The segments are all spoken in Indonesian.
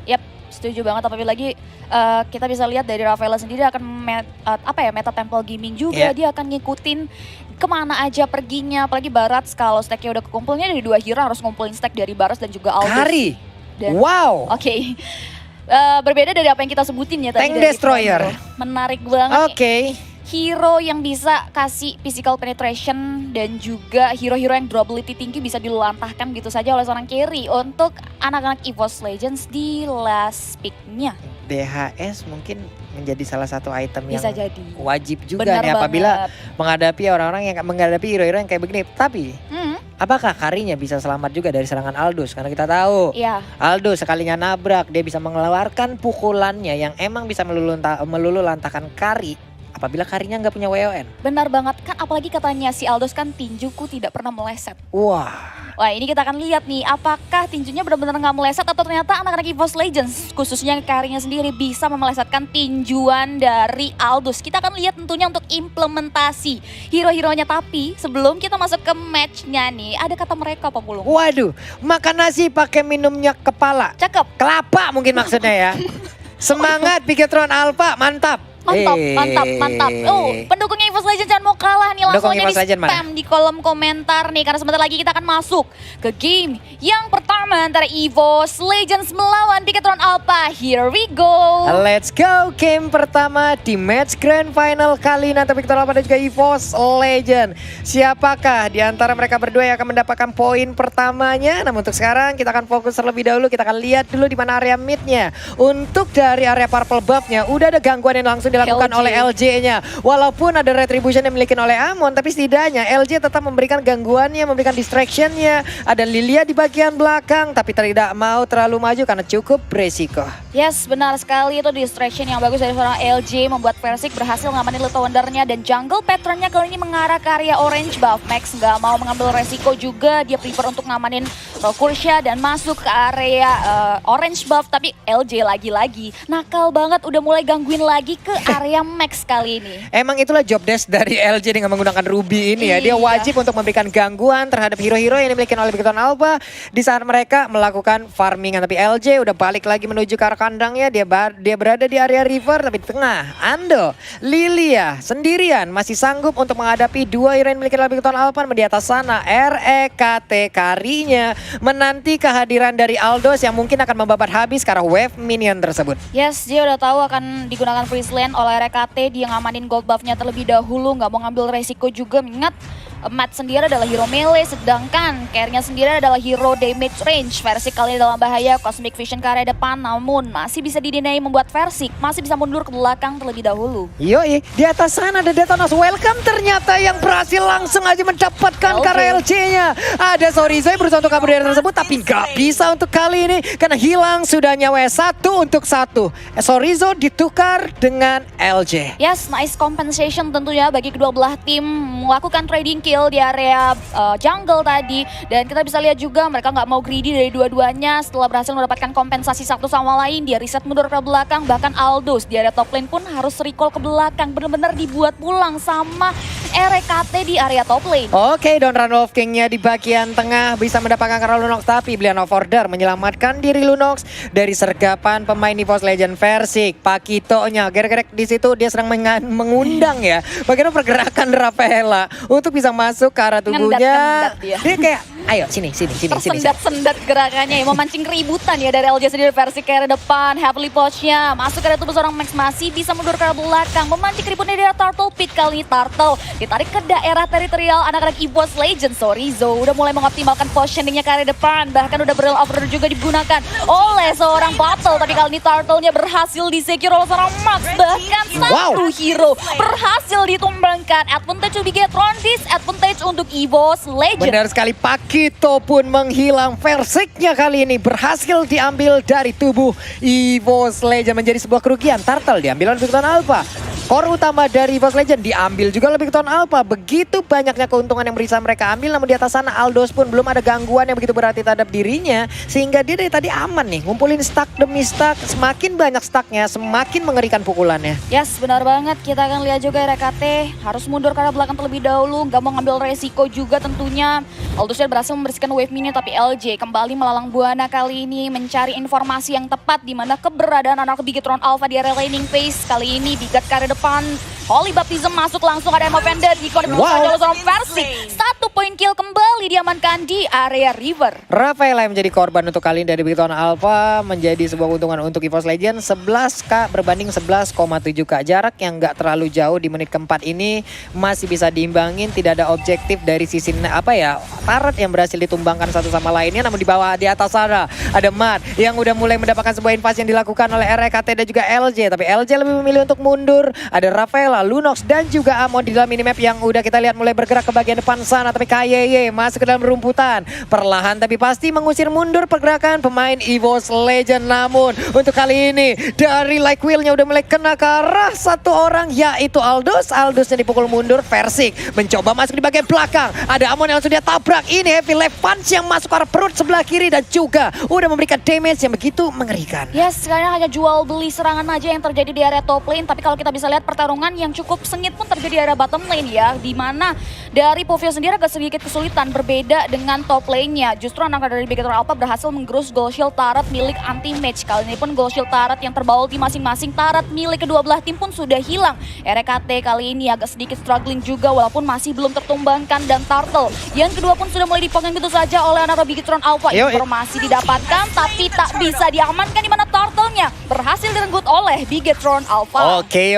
Yap, setuju banget. Apalagi kita bisa lihat dari Rafaela sendiri akan meta Temple Gaming juga. Dia akan ngikutin kemana aja perginya. Apalagi Barat kalau stacknya udah kekumpulnya dari 2 hero harus ngumpulin stack dari Baras dan juga Aldous. Kari. Dan, wow. Oke. Berbeda dari apa yang kita sebutin ya tadi. Tank Destroyer. Menarik banget. Oke. Hero yang bisa kasih physical penetration dan juga hero-hero yang durability tinggi bisa dilantahkan gitu saja oleh seorang carry untuk anak-anak EVOS Legends di last pick-nya. DHS mungkin menjadi salah satu item bisa yang jadi. wajib juga Benar nih apabila banget. menghadapi orang-orang yang menghadapi hero-hero yang kayak begini. Tapi apakah Karinya bisa selamat juga dari serangan Aldous? Karena kita tahu Aldous sekalinya nabrak dia bisa mengeluarkan pukulannya yang emang bisa melulu lantahkan Kari apabila Karinya nggak punya WON. Benar banget kan, apalagi katanya si Aldous kan tinjuku tidak pernah meleset. Wah ini kita akan lihat nih apakah tinjunya benar-benar nggak meleset atau ternyata anak-anak EVOS Legends khususnya Karinya sendiri bisa memelesetkan tinjuan dari Aldous. Kita akan lihat tentunya untuk implementasi hero-heronya, tapi sebelum kita masuk ke matchnya nih ada kata mereka Pak Pulung. Waduh, makan nasi pakai minumnya kepala. Cakep. Kelapa mungkin maksudnya ya. Semangat Bigetron Alpha, mantap. Mantap. Oh, pendukungnya EVOS Legends jangan mau kalah nih, langsung aja di spam di kolom komentar nih. Karena sebentar lagi kita akan masuk ke game yang pertama antara EVOS Legends melawan Bigetron Alpha. Here we go. Let's go, game pertama di match grand final kali ini antara Bigetron Alpha dan juga EVOS Legends. Siapakah di antara mereka berdua yang akan mendapatkan poin pertamanya? Namun untuk sekarang kita akan fokus terlebih dahulu. Kita akan lihat dulu di mana area midnya. Untuk dari area purple buffnya udah ada gangguan yang langsung dilakukan oleh LJ-nya. Walaupun ada retribution yang dimiliki oleh Amon, tapi setidaknya LJ tetap memberikan gangguannya, memberikan distraction-nya. Ada Lilia di bagian belakang, tapi tidak mau terlalu maju karena cukup beresiko. Yes, benar sekali, itu distraction yang bagus dari seorang LJ membuat Versik berhasil ngamanin Little Wonder-nya dan jungle pattern-nya kali ini mengarah ke area orange buff. Max nggak mau mengambil resiko juga, dia prefer untuk ngamanin Rokursha dan masuk ke area orange buff, tapi LJ lagi-lagi nakal banget, udah mulai gangguin lagi ke area Max kali ini. Emang itulah job desk dari LJ dengan menggunakan Ruby ini ya. Dia wajib untuk memberikan gangguan terhadap hero-hero yang dimiliki oleh Bigetron Alpha di saat mereka melakukan farmingan. Tapi LJ udah balik lagi menuju ke arah kandangnya. Dia berada di area river, tapi di tengah Ando, Lilia sendirian masih sanggup untuk menghadapi 2 hero yang dimiliki oleh Bigetron Alpha. Di atas sana REKT Karinya menanti kehadiran dari Aldous yang mungkin akan membabat habis karena wave minion tersebut. Yes, dia udah tahu akan digunakan freeze lane oleh RKT. Dia ngamanin gold buffnya terlebih dahulu, nggak mau ngambil resiko juga. Mengingat Matt sendiri adalah hero melee, sedangkan carry-nya sendiri adalah hero damage range. Versik kali ini dalam bahaya, Cosmic Vision ke area depan, namun masih bisa didinai membuat Versik masih bisa mundur ke belakang terlebih dahulu. Yoi, di atas sana ada Detonas Welcome ternyata yang berhasil langsung aja mendapatkan LJ-nya. Ada Sorizo yang berusaha untuk kabur dari tersebut, tapi nggak bisa untuk kali ini karena hilang sudah nyawa 1 untuk 1. Sorizo ditukar dengan LJ. Yes, nice compensation tentunya bagi kedua belah tim melakukan trading kill di area jungle tadi. Dan kita bisa lihat juga mereka nggak mau greedy dari dua-duanya. Setelah berhasil mendapatkan kompensasi satu sama lain, dia reset mundur ke belakang. Bahkan Aldous di area top lane pun harus recall ke belakang. Bener-bener dibuat pulang sama RKT di area top lane. Oke, Don Randolph King-nya di bagian tengah bisa mendapatkan karena Lunox, tapi Brilliant of Order menyelamatkan diri Lunox dari sergapan pemain EVOS Legend Versik. Pakito-nya gerek-gerek di situ dia sedang mengundang ya bagaimana pergerakan Rafaela untuk bisa masuk ke arah tubuhnya. Dia kayak ayo sini. Tersendat-sendat gerakannya ya, memancing keributan ya dari LJ sendiri. Versik ke arah depan, Heavily Pouch-nya masuk ke arah tubuh seorang Max, masih bisa mundur ke arah belakang, memancing keributnya dari Turtle Pit. Kali ini Turtle ditarik ke daerah teritorial anak-anak EVOS Legends. Sorizo udah mulai mengoptimalkan positioningnya ke arah depan, bahkan udah Brilliant of Order juga digunakan oleh seorang Battle, tapi kali ini Turtle-nya berhasil di-secure oleh seorang Max. Bahkan satu hero berhasil ditumbangkan. Advantage to Bigetron, disadvantage untuk EVOS Legends. Benar sekali, Pakito pun menghilang. Versiknya kali ini berhasil diambil dari tubuh EVOS Legends, menjadi sebuah kerugian. Turtle diambil oleh Bigetron Alpha. Core utama dari EVOS Legend diambil juga lebih ke Ton Alpha. Begitu banyaknya keuntungan yang bisa mereka ambil, namun di atas sana Aldos pun belum ada gangguan yang begitu berarti terhadap dirinya. Sehingga dia dari tadi aman nih, ngumpulin stack demi stack. Semakin banyak stacknya, semakin mengerikan pukulannya. Yes, benar banget. Kita akan lihat juga RKT harus mundur ke arah belakang terlebih dahulu. Gak mau ngambil resiko juga tentunya. Aldosnya berhasil membersihkan wave mini, tapi LJ kembali melalang buana kali ini mencari informasi yang tepat di mana keberadaan anak Bigetron Alpha di area laning phase. Kali ini Bigat ke arah depan. Holy Baptism masuk langsung, ada Emo Vendor di corner oleh seorang Persik. 1 poin kill kembali diamankan di area River. Rafaela yang menjadi korban untuk kali ini dari Bigetron Alpha, menjadi sebuah keuntungan untuk EVOS Legend. 11k berbanding 11,7k. Jarak yang nggak terlalu jauh di menit keempat ini masih bisa diimbangin. Tidak ada objektif dari sisi turret yang berhasil ditumbangkan satu sama lainnya. Namun di bawah, di atas sana ada Matt yang udah mulai mendapatkan sebuah invasi yang dilakukan oleh RKT dan juga LJ. Tapi LJ lebih memilih untuk mundur. Ada Rafaela, Lunox dan juga Amon di dalam minimap yang udah kita lihat mulai bergerak ke bagian depan sana. Tapi KYY masuk ke dalam rumputan. Perlahan tapi pasti mengusir mundur pergerakan pemain EVOS Legend. Namun untuk kali ini dari like wheel-nya udah mulai kena ke arah satu orang, yaitu Aldos. Aldosnya dipukul mundur. Persik mencoba masuk di bagian belakang. Ada Amon yang langsung dia tabrak. Ini heavy left punch yang masuk ke arah perut sebelah kiri dan juga udah memberikan damage yang begitu mengerikan. Yes, sekarang hanya jual beli serangan aja yang terjadi di area top lane. Tapi kalau kita bisa lihat pertarungan yang cukup sengit pun terjadi di area bottom lane ya. Dimana dari Povio sendiri agak sedikit kesulitan berbeda dengan top lane-nya. Justru anak dari Bigetron Alpha berhasil menggerus gold shield turret milik anti-match. Kali ini pun gold shield turret yang terbaul di masing-masing turret milik kedua belah tim pun sudah hilang. RKT kali ini agak sedikit struggling juga walaupun masih belum tertumbangkan, dan Turtle yang kedua pun sudah mulai dipegang gitu saja oleh anak Bigetron Alpha. Informasi didapatkan tapi tak bisa diamankan, di mana Turtle-nya berhasil direnggut oleh Bigetron Alpha. Oke.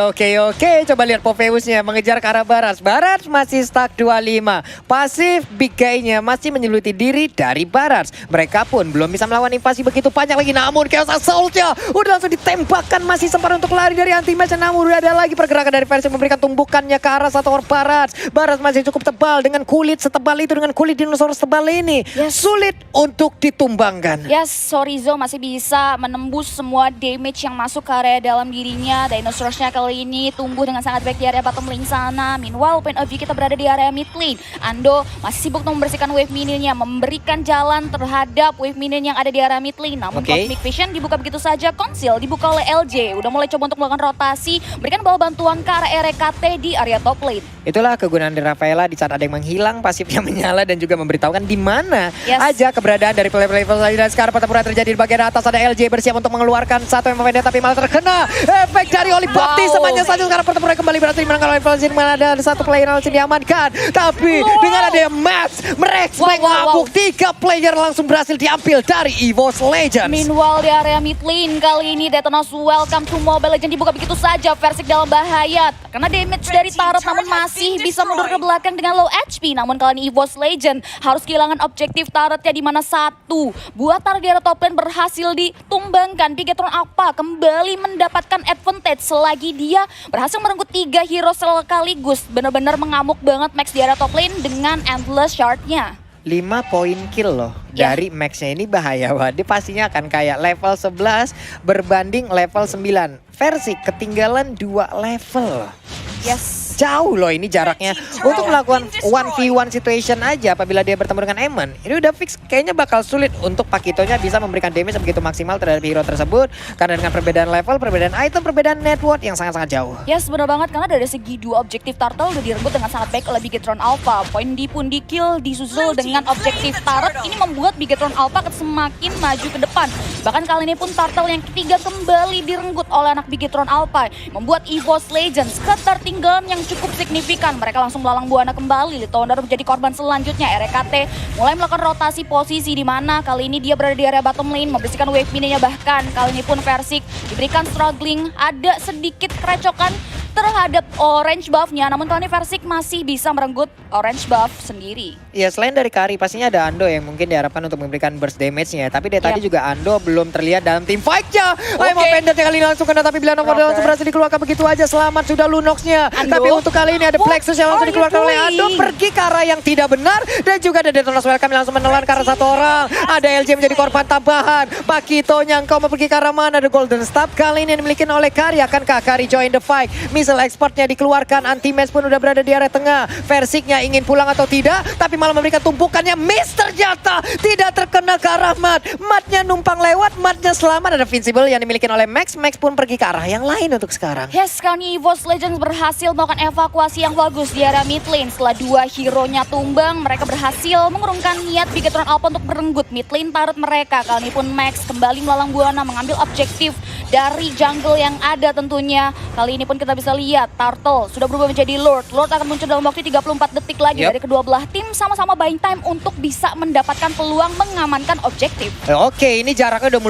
Coba lihat Poveusnya mengejar ke arah Baras. Baras masih stuck 25. Pasif Big Guy-nya masih menyeluti diri dari Baras. Mereka pun belum bisa melawan invasi begitu banyak lagi. Namun Chaos Assault-nya udah langsung ditembakkan. Masih sempat untuk lari dari anti-match. Namun udah ada lagi pergerakan dari versi memberikan tumbukannya ke arah satu orang Baras. Baras masih cukup tebal dengan kulit setebal itu, dengan kulit dinosaurus tebal ini. Sulit untuk ditumbangkan. Yes, Sorizo masih bisa menembus semua damage yang masuk ke area dalam dirinya. Dinosaurusnya kali ini tumbuh dengan sangat baik di area bottom lane sana. Meanwhile, point of view kita berada di area mid lane. Ando masih sibuk untuk membersihkan wave minion-nya, memberikan jalan terhadap wave minion yang ada di area mid lane. Namun Cosmic Vision dibuka begitu saja, Konsil dibuka oleh LJ. Udah mulai coba untuk melakukan rotasi, berikan bawah bantuan ke arah RKT di area top lane. Itulah kegunaan dari Rafaela di saat ada yang menghilang, pasifnya menyala dan juga memberitahukan di mana aja keberadaan dari player-player lain. Dan sekarang pertempuran terjadi di bagian atas, ada LJ bersiap untuk mengeluarkan satu yang memendek tapi malah terkena efek dari Holy Baptism. Hanya saja sekarang pertempuran kembali berhasil dimenangkan oleh Valzin. Mana ada satu player langsung diamankan, tapi dengan ada Max Rex mengamuk, 3 player langsung berhasil diambil dari EVOS Legends. Meanwhile di area mid lane kali ini Detonos Welcome to Mobile Legends dibuka begitu saja. Persik dalam bahaya karena damage dari turret, namun masih bisa mundur ke belakang dengan low HP. Namun kali ini EVOS Legends harus kehilangan objektif turretnya, di mana satu buah turret di area top lane berhasil ditumbangkan. Bigetron Alpha kembali mendapatkan advantage selagi dia berhasil merenggut 3 hero sekaligus. Benar-benar mengamuk banget Max di area top lane dengan endless shard-nya. 5 poin kill loh dari Max-nya, ini bahaya banget. Dia pastinya akan kayak level 11 berbanding level 9. Versi ketinggalan 2 level. Yes. Jauh loh ini jaraknya. Untuk melakukan 1v1 situation aja apabila dia bertemu dengan Emon, ini udah fix kayaknya bakal sulit untuk Pakitonya bisa memberikan damage begitu maksimal terhadap hero tersebut. Karena dengan perbedaan level, perbedaan item, perbedaan network yang sangat-sangat jauh. Yes, benar banget, karena dari segi 2 objektif Turtle udah direnggut dengan sangat baik oleh Bigetron Alpha. Poin di pun di kill disusul dengan objektif turret. Ini membuat Bigetron Alpha semakin maju ke depan. Bahkan kali ini pun Turtle yang ketiga kembali direnggut oleh anak Bigetron Alpha, membuat EVOS Legends ketertinggalan yang cukup signifikan. Mereka langsung melalang buana kembali. Litounder menjadi korban selanjutnya. RKT mulai melakukan rotasi posisi, di mana kali ini dia berada di area bottom lane membersihkan wave mininya. Bahkan kali ini pun Persik diberikan struggling, ada sedikit kerecokan terhadap orange buff-nya. Namun kali ini Persik masih bisa merenggut orange buff sendiri. Ya selain dari Kari pastinya ada Ando yang mungkin diharapkan untuk memberikan burst damage-nya. Tapi dari tadi juga Ando belum terlihat dalam tim fight-nya. Emo Pendant yang kali ini langsung kena, tapi bila nomor langsung berhasil dikeluarkan begitu aja. Selamat sudah Lunox-nya. Tapi untuk kali ini ada Plexus yang langsung dikeluarkan oleh Ando. Pergi ke arah yang tidak benar. Dan juga ada Detonos Welcome yang langsung menelan ke arah satu orang. Ada LJ menjadi korban tambahan. Pakito nyangkau mau pergi ke arah mana. Ada Golden Staff kali ini dimiliki oleh Kari. Akankah Kari join the fight? Missile expertnya dikeluarkan, anti-match pun udah berada di area tengah. Versiknya ingin pulang atau tidak, tapi malah memberikan tumpukannya. Miss ternyata tidak terkena ke arah Mat. Matnya numpang lewat, Matnya selamat. Ada Invincible yang dimiliki oleh Max. Max pun pergi ke arah yang lain untuk sekarang. Yes, sekarang ini EVOS Legends berhasil melakukan evakuasi yang bagus di area mid lane. Setelah dua hero-nya tumbang, mereka berhasil mengurungkan niat Bigetron Alpha untuk merenggut mid lane turret mereka. Kali ini pun Max kembali melalang buana mengambil objektif dari jungle yang ada tentunya. Kali ini pun kita bisa lihat Turtle sudah berubah menjadi Lord. Lord akan muncul dalam waktu 34 detik lagi dari kedua belah tim, sama-sama buying time untuk bisa mendapatkan peluang mengamankan objektif. Oke, ini jaraknya udah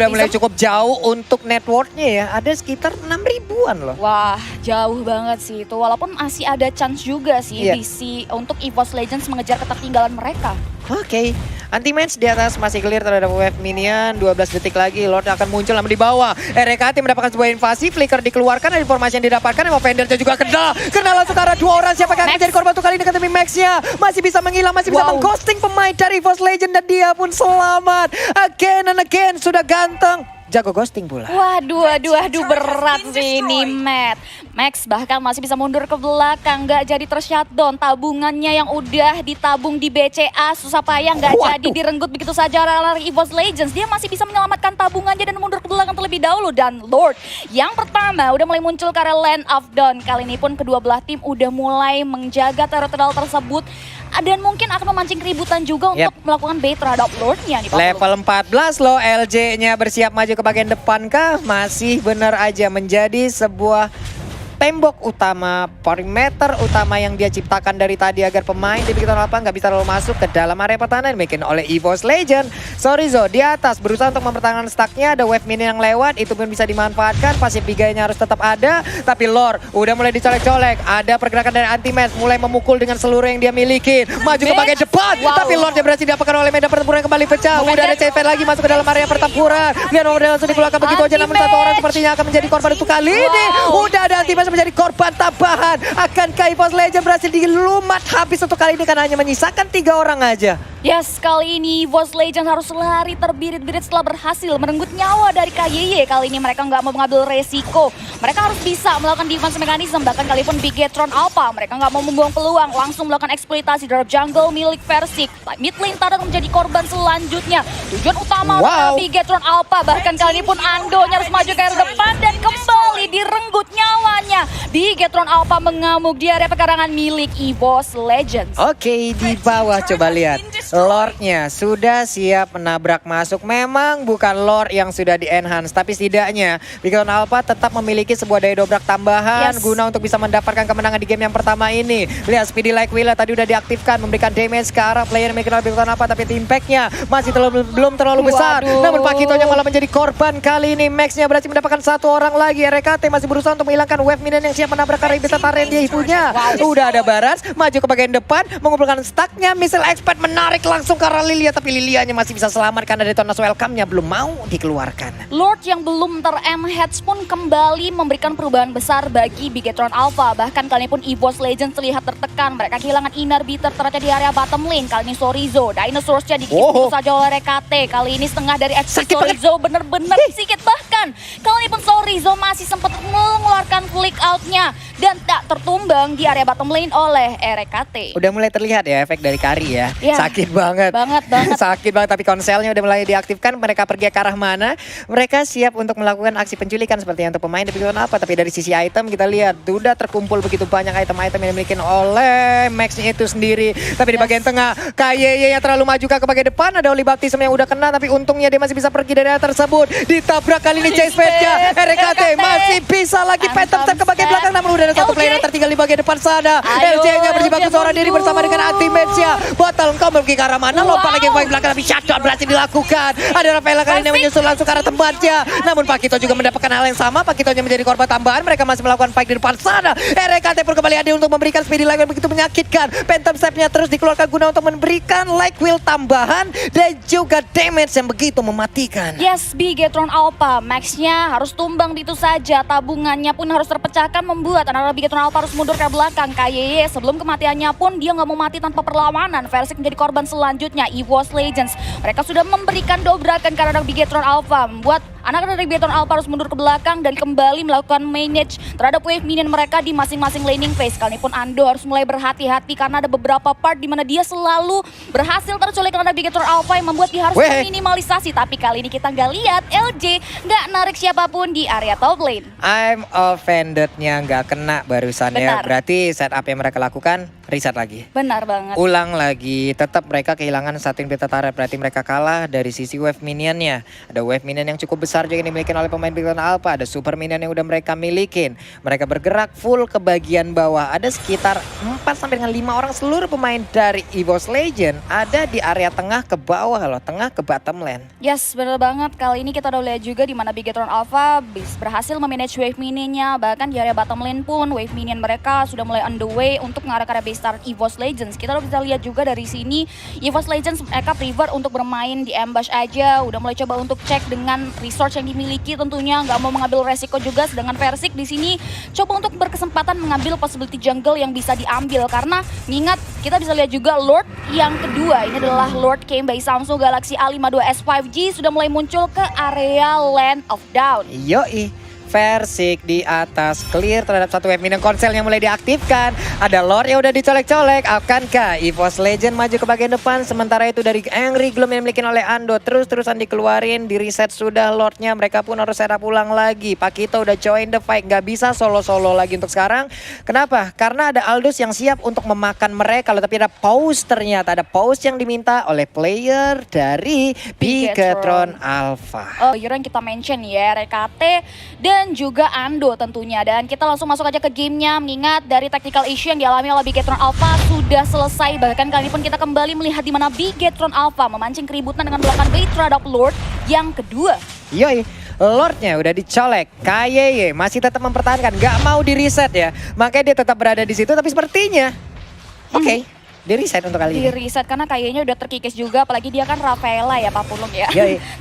mulai cukup jauh untuk networknya ya. Ada sekitar 6 ribuan loh. Wah, jauh banget sih itu. Walaupun masih ada chance juga sih BC untuk EVOS Legends mengejar ketertinggalan mereka. Oke, anti-match di atas masih clear terhadap wave minion. 12 detik lagi, Lord akan muncul namun di bawah. RKT mendapatkan sebuah invasi, flicker dikeluarkan, ada informasi yang didapatkan. Emang Vandernya juga kena langsung ke arah dua orang. Siapa yang akan menjadi korban untuk kali ini? Kata Max-nya masih bisa menghilang, masih bisa mengghosting pemain dari EVOS Legend dan dia pun selamat. Again and again, sudah ganteng. Jago ghosting pula. Waduh, berat sih ini Max bahkan masih bisa mundur ke belakang, nggak jadi tershutdown. Tabungannya yang udah ditabung di BCA susah payah nggak jadi direnggut begitu saja oleh EVOS Legends. Dia masih bisa menyelamatkan tabungannya dan mundur ke belakang terlebih dahulu. Dan Lord yang pertama udah mulai muncul ke area Land of Dawn. Kali ini pun kedua belah tim udah mulai menjaga teritorial tersebut. Dan mungkin akan memancing keributan juga untuk melakukan bait terhadap Lordnya nih Pak. Level 14 loh, LJ-nya bersiap maju ke bagian depan kah? Masih benar aja menjadi sebuah tembok utama, perimeter utama yang dia ciptakan dari tadi agar pemain di Bigetron Alpha nggak bisa terlalu masuk ke dalam area pertahanan dibikin oleh EVOS Legend. Sorrizo di atas berusaha untuk mempertahankan stacknya, ada wave minion yang lewat, itu pun bisa dimanfaatkan. Pasif tiganya harus tetap ada, tapi Lord udah mulai dicolek-colek. Ada pergerakan dari anti-match, mulai memukul dengan seluruh yang dia miliki. Maju ke bagian depan, tapi Lord yang berhasil didapatkan oleh medan pertempuran kembali pecah. Udah ada CV lagi masuk ke dalam area pertempuran. Lihat model langsung dikeluarkan begitu aja, namun satu orang sepertinya akan menjadi korban untuk kali ini. Udah ada anti-match menjadi korban tambahan. Akankah EVOS Legend berhasil dilumat habis untuk kali ini karena hanya menyisakan 3 orang aja? Yes, kali ini EVOS Legend harus lari terbirit-birit setelah berhasil merenggut nyawa dari KYY. Kali ini mereka nggak mau mengambil resiko. Mereka harus bisa melakukan defense mekanisme. Bahkan kali pun Bigetron Alpha, mereka nggak mau membuang peluang. Langsung melakukan eksploitasi terhadap jungle milik Versik. Mid lane Tara menjadi korban selanjutnya. Tujuan utama dari Bigetron Alpha. Bahkan kali ini pun Ando-nya harus maju ke area depan dan kembali direnggut nyawanya. Bigetron Alpha mengamuk di area pekarangan milik EVOS Legends. Oke, di bawah coba lihat. Lordnya sudah siap menabrak masuk. Memang bukan Lord yang sudah di-enhance, tapi setidaknya Bigetron Alpha tetap memiliki sebuah daya dobrak tambahan guna untuk bisa mendapatkan kemenangan di game yang pertama ini. Lihat Speedy Like Willa tadi udah diaktifkan, memberikan damage ke arah player Bigetron Alpha, tapi impact-nya masih belum terlalu besar. Namun Pakitonya malah menjadi korban kali ini. Max-nya berhasil mendapatkan 1 orang lagi. RKT masih berusaha untuk menghilangkan wave minion yang siap menabrak karena beta taren dia punya. Udah ada Baras, maju ke bagian depan, mengumpulkan stacknya. Missile expert menarik langsung ke arah Lilia, tapi Lilianya masih bisa selamat karena Detonas welcome-nya belum mau dikeluarkan. Lord yang belum ter-enhance pun kembali memberikan perubahan besar bagi Bigetron Alpha. Bahkan kali ini pun EVOS Legends terlihat tertekan. Mereka kehilangan Inner Beater ternyata di area bottom lane. Kali ini Sorrizo, Dinosaurs-nya dikit saja oleh RKT. Kali ini setengah dari HP Sorrizo bener-bener sedikit. Bahkan kali ini pun Sorrizo masih sempat mengeluarkan flick out-nya dan tak tertumbang di area bottom lane oleh RKT. Udah mulai terlihat ya efek dari Kari ya. Sakit banget. Sakit banget, tapi konselnya udah mulai diaktifkan. Mereka pergi ke arah mana? Mereka siap untuk melakukan aksi penculikan seperti yang untuk pemain di Bigetron Alpha. Tapi dari sisi item kita lihat sudah terkumpul begitu banyak item-item yang dimiliki oleh Max-nya itu sendiri. Tapi di bagian tengah KYY yang terlalu maju ke bagian depan. Ada Oli Baptism yang udah kena, tapi untungnya dia masih bisa pergi dari area tersebut. Ditabrak kali ini Chase Pet-nya. RKT masih bisa lagi Phantom Step ke bagian belakang, namun udah ada satu player yang tertinggal di bagian depan sana. LJ-nya berjibaku seorang diri bersama dengan anti-match-nya. Botol engkau pergi ke arah mana? Lompat lagi ke bagian belakang, tapi shutdown berhasil dilakukan. Ada Rafaela kali ini menyusul langsung ke arah tempatnya. Namun Pakito juga mendapatkan hal yang sama. Pakitonya menjadi korban tambahan. Mereka masih melakukan fight di depan sana. RKT pun kembali hadir untuk memberikan speedy lag yang begitu menyakitkan. Phantom Step-nya terus dikeluarkan guna untuk memberikan like wheel tambahan dan juga damage yang begitu mematikan. Yes, Bigetron Alpha, Max-nya harus tumbang itu saja. Tabungannya pun harus terpecahkan, membuat anak-anak Bigetron Alpha harus mundur ke belakang. KYY sebelum kematiannya pun dia nggak mau mati tanpa perlawanan. Versik menjadi korban selanjutnya. EVOS Legends, mereka sudah memberikan dobrakan karena Bigetron Alpha, membuat anak dari Bigetron Alpha harus mundur ke belakang dan kembali melakukan manage terhadap wave minion mereka di masing-masing laning phase. Kali ini pun Ando harus mulai berhati-hati karena ada beberapa part di mana dia selalu berhasil terculik oleh Bigetron Alpha yang membuat dia harus meminimalisasi. Tapi kali ini kita nggak lihat LJ nggak narik siapapun di area top lane. I'm offended-nya nggak kena barusan ya. Benar. Berarti setup yang mereka lakukan reset lagi. Benar banget. Ulang lagi, tetap mereka kehilangan satu beta turret, berarti mereka kalah dari sisi wave minionnya. Ada wave minion yang cukup besar juga yang dimiliki oleh pemain Bigetron Alpha, ada super minion yang udah mereka milikin. Mereka bergerak full ke bagian bawah, ada sekitar 4-5 orang seluruh pemain dari EVOS Legend ada di area tengah ke bawah loh, tengah ke bottom lane. Yes, benar banget. Kali ini kita udah lihat juga di mana Bigetron Alpha berhasil memanage wave minionnya. Bahkan di area bottom lane pun wave minion mereka sudah mulai on the way untuk mengarah ke area base start EVOS Legends. Kita udah bisa lihat juga dari sini EVOS Legends mereka prefer untuk bermain di ambush aja. Udah mulai coba untuk cek dengan resource yang dimiliki, tentunya nggak mau mengambil resiko juga. Sedangkan Versik di sini coba untuk berkesempatan mengambil possibility jungle yang bisa diambil karena mengingat kita bisa lihat juga Lord yang kedua ini adalah Lord came by Samsung Galaxy A52 S5G sudah mulai muncul ke area Land of Dawn. Yoi, Versik di atas clear terhadap satu wave minion, konselnya mulai diaktifkan. Ada Lord yang udah dicolek-colek. Akankah EVOS Legend maju ke bagian depan? Sementara itu dari Angry Gloom yang dimiliki oleh Ando terus-terusan dikeluarin, di reset sudah Lordnya. Mereka pun harus setup ulang lagi. Pakito udah join the fight, nggak bisa solo-solo lagi untuk sekarang. Kenapa? Karena ada Aldous yang siap untuk memakan mereka. Tapi ada pause, ternyata ada pause yang diminta oleh player dari Bigetron Alpha. Oh, yang kita mention ya, RKT dan juga Ando tentunya. Dan kita langsung masuk aja ke gamenya, mengingat dari technical issue yang dialami oleh Bigetron Alpha sudah selesai. Bahkan kali ini pun kita kembali melihat di mana Bigetron Alpha memancing keributan dengan melakukan bait terhadap Lord yang kedua. Yoi, Lordnya udah dicolek. KYY masih tetap mempertahankan, nggak mau di reset ya. Makanya dia tetap berada di situ, tapi sepertinya oke, di reset untuk kali ini. Di reset karena kayaknya udah terkikis juga, apalagi dia kan Rafaela ya Pak Pulung ya.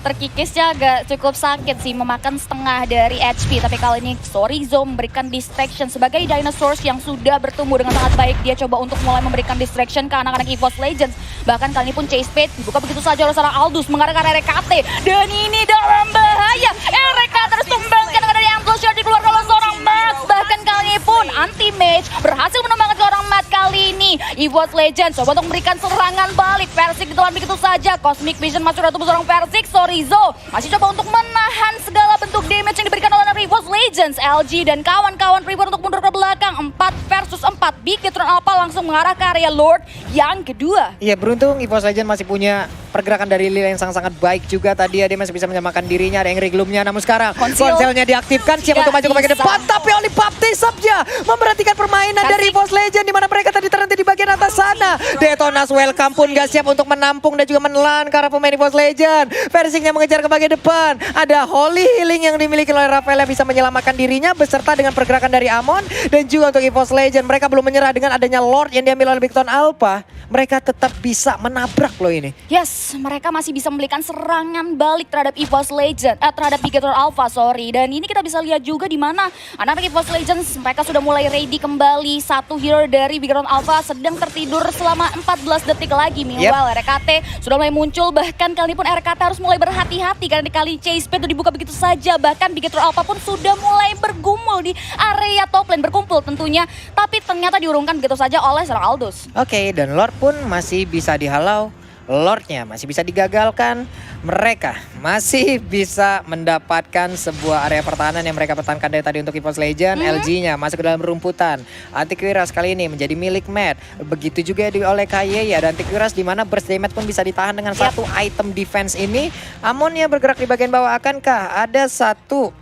Terkikisnya agak cukup sakit sih, memakan setengah dari HP. Tapi kali ini Sorizo memberikan distraction sebagai dinosaurs yang sudah bertumbuh dengan sangat baik. Dia coba untuk mulai memberikan distraction ke anak-anak EVOS Legends. Bahkan kali ini pun Chase Pit dibuka begitu saja oleh seorang Aldous mengarahkan RKT. Dan ini dalam bahaya. RKT terus tumbangkan dengan dari Amplitude dikeluarkan oleh seorang Matt. Bahkan kali ini pun anti-mage berhasil menumbangkan seorang Matt kali ini. EVOS Legends coba untuk memberikan serangan balik. Versik ditelan begitu saja. Cosmic Vision masuk dari tubuh seorang Versik. Sorizo masih coba untuk menahan segala bentuk damage yang diberikan oleh EVOS Legends. LG dan kawan-kawan prefer untuk mundur ke belakang. 4 versus 4. Bigetron Alpha langsung mengarah ke area Lord yang kedua. Iya, beruntung EVOS Legends masih punya pergerakan dari Lil yang sangat-sangat baik juga tadi ya. Dia masih bisa menyamakan dirinya, ada Angry Gloom-nya. Namun sekarang konselnya diaktifkan, siap untuk maju ke bagian depan. Tapi Oli Baptism-nya memperhatikan permainan dari EVOS Legends, di mana mereka tadi terhenti di bagian atas sana. Detonas Welcome pun gak siap untuk menampung dan juga menelan karena pemain EVOS Legends. Versiknya mengejar ke bagian depan. Ada Holy Healing yang dimiliki oleh Rafael yang bisa menyelamatkan dirinya beserta dengan pergerakan dari Amon. Dan juga untuk EVOS Legends, mereka belum menyerah dengan adanya Lord yang diambil oleh Bigetron Alpha. Mereka tetap bisa menabrak loh ini. Yes, mereka masih bisa memberikan serangan balik terhadap EVOS Legends, terhadap Bigetron Alpha, sorry. Dan ini kita bisa lihat juga di mana anak-anak EVOS Legends mereka sudah mulai ready kembali. Satu hero dari Bigetron Alpha sedang tertidur selama 14 detik lagi. Meanwhile, RKT sudah mulai muncul. Bahkan kali ini pun RKT harus mulai berhati-hati karena kali Chase Pit dibuka begitu saja. Bahkan Bigetron Alpha pun sudah mulai bergumul di area top lane, berkumpul tentunya. Tapi ternyata diurungkan begitu saja oleh seorang Aldous. Oke, dan Lord pun masih bisa dihalau. Lordnya masih bisa digagalkan. Mereka masih bisa mendapatkan sebuah area pertahanan yang mereka pertahankan dari tadi untuk EVOS Legends. LG-nya masuk ke dalam rumputan. Antivirus kali ini menjadi milik Matt. Begitu juga oleh KYY. Ada Antivirus di mana burst damage pun bisa ditahan dengan satu item defense ini. Amonnya bergerak di bagian bawah. Akankah ada satu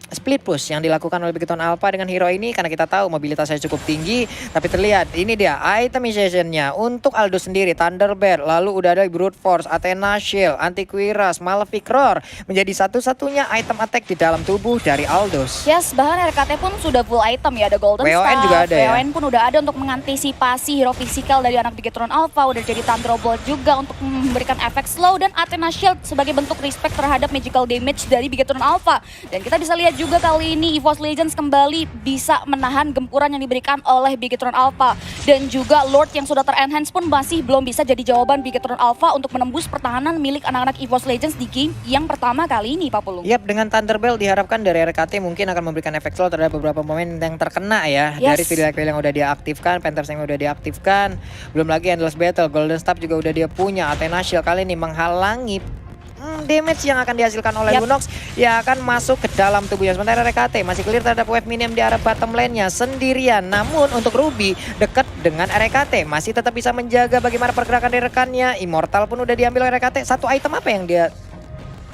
split push yang dilakukan oleh Bigetron Alpha dengan hero ini? Karena kita tahu mobilitasnya cukup tinggi. Tapi terlihat ini dia itemization-nya untuk Aldous sendiri. Thunderbird, lalu udah ada Brute Force, Athena Shield, Antivirus, Malefic Roar menjadi satu-satunya item attack di dalam tubuh dari Aldous. Yes, bahkan RKT pun sudah full item ya. Ada Golden WON Staff, juga ada ya. WON pun udah ada untuk mengantisipasi hero fisikal dari anak Bigetron Alpha. Udah jadi Thunderbolt juga untuk memberikan efek slow. Dan Athena Shield sebagai bentuk respect terhadap magical damage dari Bigetron Alpha. Dan kita bisa lihat juga kali ini EVOS Legends kembali bisa menahan gempuran yang diberikan oleh Bigetron Alpha. Dan juga Lord yang sudah ter-enhance pun masih belum bisa jadi jawaban Bigetron Alpha untuk menembus pertahanan milik anak-anak EVOS Legends di game yang pertama kali ini, Pak Pulung. Yap, dengan Thunderbell diharapkan dari RKT mungkin akan memberikan efek slow terhadap beberapa pemain yang terkena ya. Yes. Dari Vidic yang udah diaktifkan, Panthers yang udah diaktifkan, belum lagi Endless Battle, Golden Staff juga udah dia punya. Athena Shield kali ini menghalangi damage yang akan dihasilkan oleh Lunox yang akan masuk ke dalam tubuhnya. Sementara RKT masih clear terhadap wave minion di arah bottom lane-nya sendirian. Namun untuk Ruby dekat dengan RKT masih tetap bisa menjaga bagaimana pergerakan dari rekannya. Immortal pun udah diambil oleh RKT. Satu item apa yang dia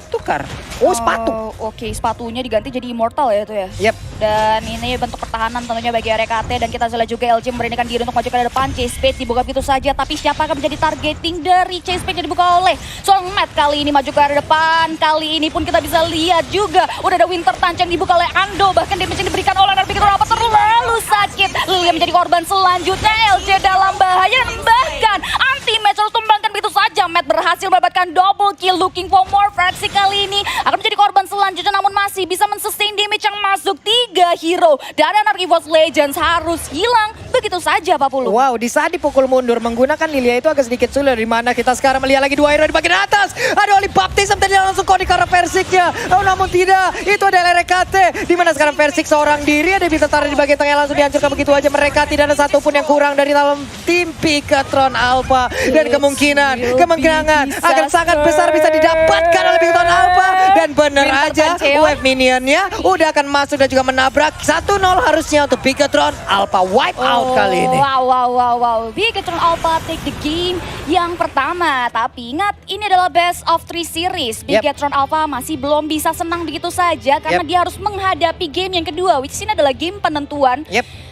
tukar? Oh, sepatu. Oke, sepatunya diganti jadi Immortal ya itu ya. Yep. Dan ini bentuk pertahanan tentunya bagi RKT dan kita lihat juga LG memberanikan diri untuk maju ke depan. Chase Page dibuka begitu saja, tapi siapa akan menjadi targeting dari Chase Page yang dibuka oleh seorang Matt kali ini maju ke arah depan. Kali ini pun kita bisa lihat juga udah ada Winter Touch yang dibuka oleh Ando, bahkan damage yang diberikan oleh Bigetron Alpha terlalu sakit. Lilia menjadi korban selanjutnya, LG dalam bahaya dan bahkan anti-match harus tumbangkan begitu saja. Matt berhasil mendapatkan double kill, looking for more. Fraksi kali ini akan menjadi korban selanjutnya namun masih bisa men-sustain damage yang masuk. 3 hero dari anak EVOS Legends harus hilang begitu saja, Pak Pulung. Wow, di saat dipukul mundur menggunakan Lilia itu agak sedikit sulit, di mana kita sekarang melihat lagi 2 hero di bagian atas. Ada Oli Baptism tadi langsung kode ke arah Versiknya. Oh, namun tidak, itu adalah RKT. Di mana sekarang Versik seorang diri ada bisa taruh di bagian tengah langsung dihancurkan begitu aja. Mereka tidak ada satupun yang kurang dari dalam tim Bigetron Alpha. Dan kemungkinan akan sangat besar bisa didapatkan oleh Bigetron Alpha. Dan bener aja, wave minionnya udah akan masuk dan juga menabrak. 1-0 harusnya untuk Bigetron Alpha wipe out kali ini. Wow. Bigetron Alpha take the game yang pertama. Tapi ingat, ini adalah best of 3 series. Bigetron Alpha masih belum bisa senang begitu saja karena dia harus menghadapi game yang kedua, which ini adalah game penentuan.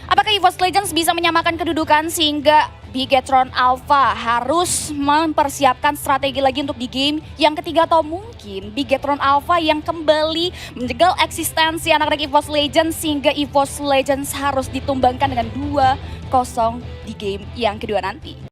Apakah EVOS Legends bisa menyamakan kedudukan sehingga Bigetron Alpha harus mempersiapkan strategi lagi untuk di game yang ketiga, atau mungkin Bigetron Alpha yang kembali menjegal eksistensi anak-anak EVOS Legends sehingga EVOS Legends harus ditumbangkan dengan 2-0 di game yang kedua nanti.